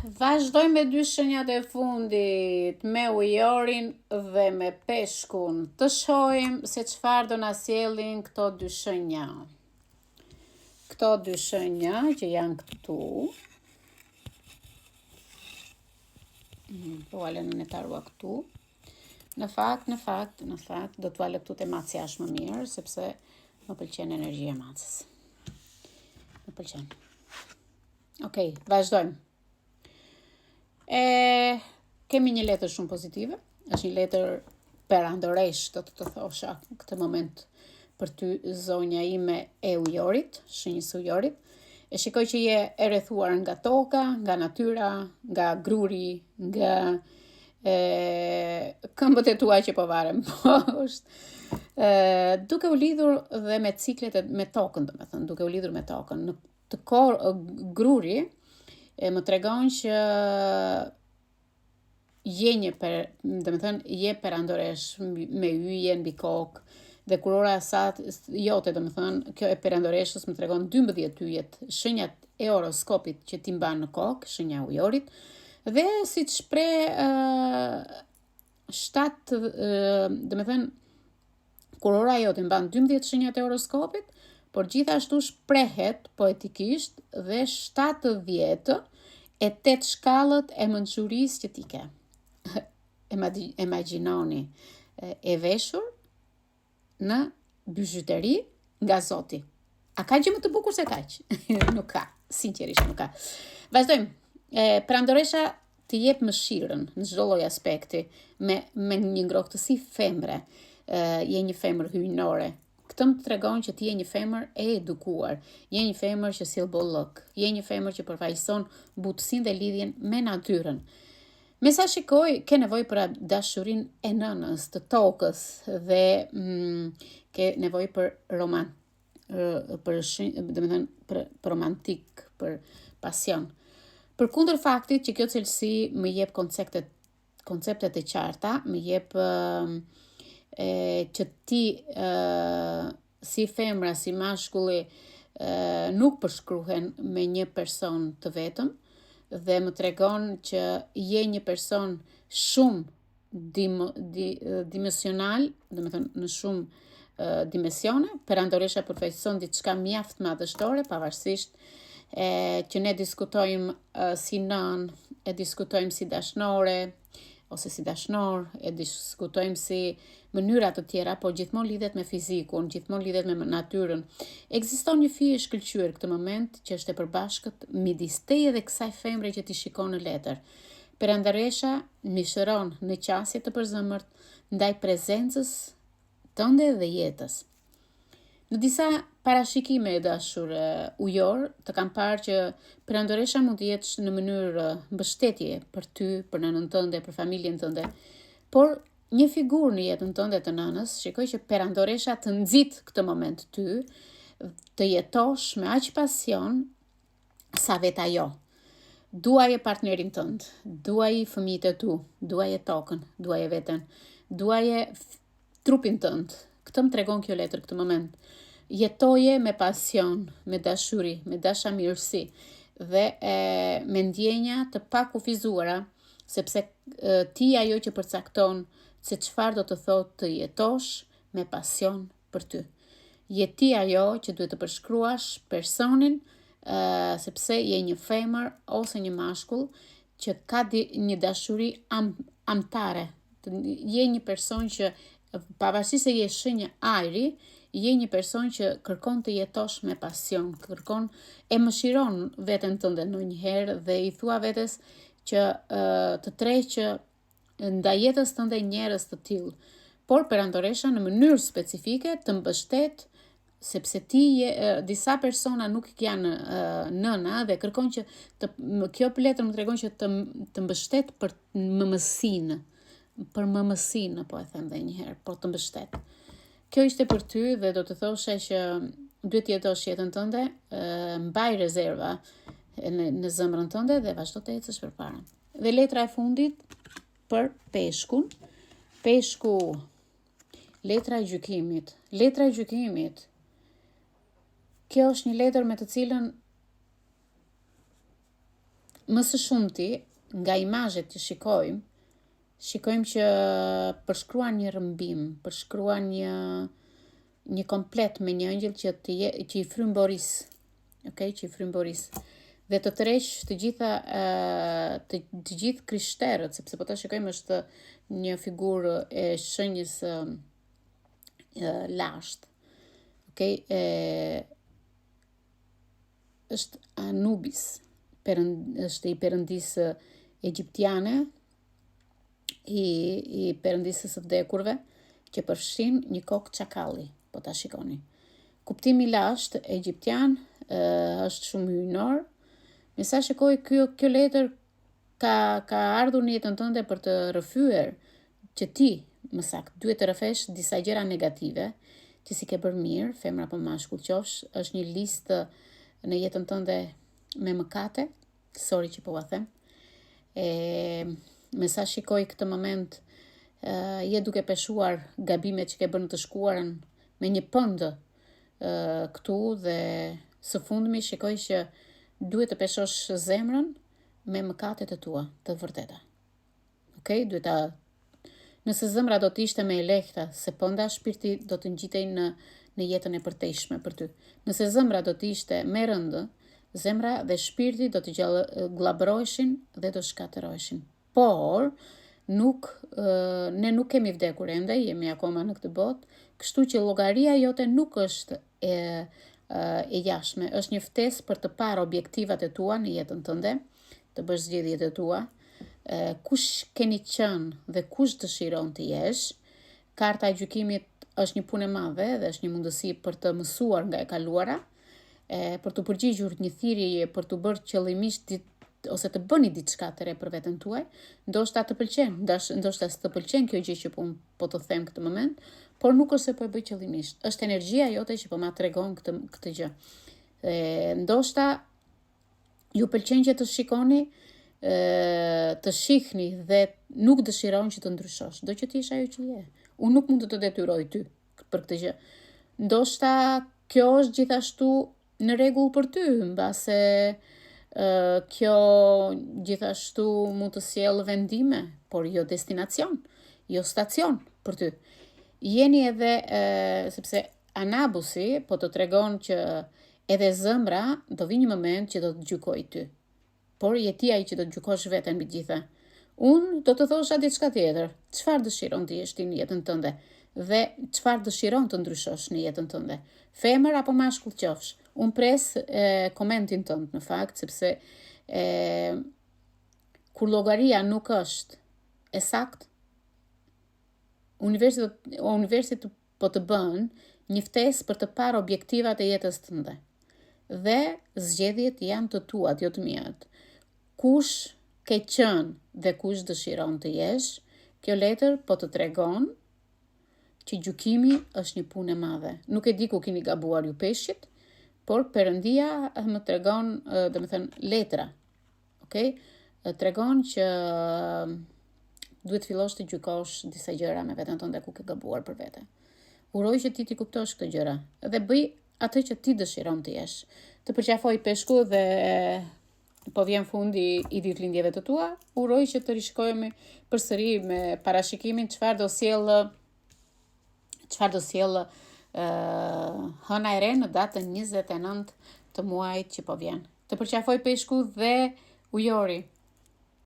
Vazhdojmë me dy shenjat e fundit, me ujorin dhe me peshkun. Të shohim se çfarë do na sjellin këto dy shenja. Këto dy shenja që janë këtu. Po alen në tarua këtu. Në fakt, do të valë këtu të maci ashtë më mirë, sepse më pëlqen energjia e macës. Më pëlqen. Okej, vazhdojmë. Kemi një letër shumë pozitive, është një letër perandoresh, do të thosha këtë moment për ty zonja ime e ujorit, shenjës së ujorit. E shikoj që je e rrethuar nga toka, nga natyra, nga gruri, nga këmbët e tua që po varen poshtë. Duke u lidhur dhe me ciklet me tokën, domethënë, duke u lidhur me tokën. Në të gruri më tregon që je perandoresh me yje mbi kokë dhe kurora jote, domethënë, kjo e perandoreshës më tregon 12 yjet, shenjat e horoskopit që ti mban në kokë, shenja e ujorit, dhe siç shpreh domethënë kurora jote mban 12 shenjat e horoskopit, por gjithashtu shprehet poetikisht dhe 70 e 8 shkallët e mençurisë që ti ke. Imagjinoni e veshur në bijuteri nga Zoti. A ka gjë më të bukur se kaq? Nuk ka, sinqerisht nuk ka. Vazhdojmë. Perandoresha të jep mëshirën në çdo lloj aspekti me një ngrohtësi femre. Je një femër hyjnore. Këtë më tregon që ti je një femër e edukuar, je një femër që sjell bollëk, je një femër që përfaqëson butësinë dhe lidhjen me natyrën. Me sa shikoj, ke nevojë për dashurinë e nënës, të tokës dhe ke nevojë për për romantik, për pasion. Përkundër faktit që kjo cilësi më jep konceptet e qarta, më jep që ti si femra, si mashkulli nuk përshkruhen me një person të vetëm dhe më tregon që je një person shumë dimensional, domethënë në shumë dimensione. Perandoresha përfaqëson diçka mjaft madhështore, pavarësisht që ne diskutojmë si nën, e diskutojmë si dashnore, ose si dashnor, e diskutojmë si mënyra të tjera, por gjithmonë lidhet me fizikun, gjithmonë lidhet me natyrën. Ekziston një fije e shkëlqyer këtë moment që është e përbashkët midis teje dhe kësaj femre që ti shikon në letër. Perandoresha mishëron në qasje të përzemërt ndaj prezencës tënde dhe jetës. Në disa parashikime e dashur ujor, të kam parë që perandoresha mund të jetë në mënyrë mbështetje për ty, për nënën tënde, për familjen tënde, por një figurë në jetën tënde të nënës, shikoj që perandoresha të nxit këtë moment ty, të jetosh me aq pasion sa vet ajo. Duaje partnerin tënd, duaje fëmijët e tu, duaje tokën, duaje veten, duaje trupin tënd. Këtë më tregon kjo letër këtë moment. Jetoje me pasion, me dashuri, me dashamirësi dhe me ndjenja të pakufizuara, sepse ti ajo që përcakton se çfarë do të thotë të jetosh me pasion për ty. Je ti ajo që duhet të përshkruash personin, sepse je një femër ose një mashkull që ka një dashuri amtare. Je një person që pavarësisht se je shenjë ajri, je një person që kërkon të jetosh me pasion, e mëshiron veten tënde ndonjëherë dhe i thua vetes që të treqë ndaj jetës tënde njerëz të tillë. Por perandoresha në mënyrë specifike të mbështet, sepse disa persona nuk janë nëna dhe kërkon që kjo letër më tregon që të mbështet për mëmësinë. Për mëmësinë, po e them dhe njëherë, por të mbështet. Kjo ishte për ty dhe do të thoshe që duhet jetosh jetën tënde, mbaj rezerva në zemrën tënde dhe vazhdo të ecësh përpara. Dhe letra e fundit për peshkun. Peshku, letra e gjykimit. Letra e gjykimit. Kjo është një letër me të cilën më së shumti nga imazhet që shikojmë që përshkruan një rrëmbim, përshkruan një komplet me një ëngjël që i fryn Boris, okay, që i fryn Boris. Dhe të tërheq të gjithë krishterët, sepse po ta shikojmë është një figurë e shenjës lashtë. Okay, është Anubis, është i perëndisë egjiptiane, i perëndisë së vdekurve, që përfshin një kokë çakalli, po ta shikoni. Kuptimi lashtë egjiptian është shumë hyjnor. Me sa shikoj kjo letër ka ardhur në jetën tënde për të rrëfyer që ti, më saktë, duhet të rrëfesh disa gjëra negative, që si ke bërë mirë, femra apo mashkull qofsh, është një listë në jetën tënde me mëkate, sorry që po ua them. Me sa shikoj këtë moment, je duke peshuar gabimet që ke bërë në të shkuarën me një pëndë këtu, dhe së fundmi shikoj që duhet të peshosh zemrën me mëkatet e tua të vërteta. Okay? Nëse zemra do të ishte me e lehta, se pënda, shpirti do të ngjitej në jetën e përtejshme për ty. Nëse zemra do të ishte me rëndë, zemra dhe shpirti do të glabëroheshin dhe do shkatëroheshin. Por ne nuk kemi vdekur ende, jemi akoma në këtë botë, kështu që llogaria jote nuk është e jashtme, është një ftesë për të parë objektivat e tua në jetën tënde, të bësh zgjedhjet e tua, kush keni qenë dhe kush dëshiron të jesh. Karta e gjykimit është një punë e madhe dhe është një mundësi për të mësuar nga e kaluara, për të përgjigjur një thirrje, për të bërë qëllimisht ose të bëni diçka të re për veten tuaj. Ndoshta të pëlqen, ndoshta s'të pëlqen kjo gjë që po të them këtë moment, por nuk është se po e bëj qëllimisht. Është energjia jote që po ma tregon këtë gjë. Ndoshta ju pëlqen që të shikoni, të shihni dhe nuk dëshiron që të ndryshosh. Do që ti ish ajo që je. Unë nuk mund të të detyroj ty për këtë gjë. Ndoshta kjo është gjithashtu në rregull për ty, mbase kjo gjithashtu mund të sjellë vendime, por jo destinacion, jo stacion për ty. Jeni edhe, sepse Anabusi po të tregon që edhe zemra do vi një moment që do të gjykoj ty. Por je ti ai që do të gjykosh veten mbi gjitha. Unë do të thosha diçka tjetër. Çfarë dëshiron ti jesh ti në jetën tënde? Dhe çfarë dëshiron të ndryshosh në jetën tënde? Femër apo mashkull qofsh? Unë pres komentin tënd në fakt, sepse kur llogaria nuk është e saktë, universit po të bën një ftesë për të parë objektivat e jetës tënde. Dhe zgjedhjet janë të tuat, jo të miat. Kush ke qenë dhe kush dëshiron të jesh, kjo letër po të tregon që gjykimi është një punë e madhe. Nuk e di ku keni gabuar ju peshqit, por Perëndia më tregon, letra. Okay? Tregon që duhet fillosh të gjykosh disa gjëra me veten tënde ku ke gabuar për vete. Uroj që ti kuptosh këtë gjëra dhe bëj atë që ti dëshiron të jesh. Të përqafoj peshku dhe po vjen fundi i ditëlindjeve të tua. Uroj që të rishikojmë përsëri me parashikimin çfarë do sjellë hëna e re në datën 29 të muajit që po vjen. Të përqafoj peshku dhe ujori.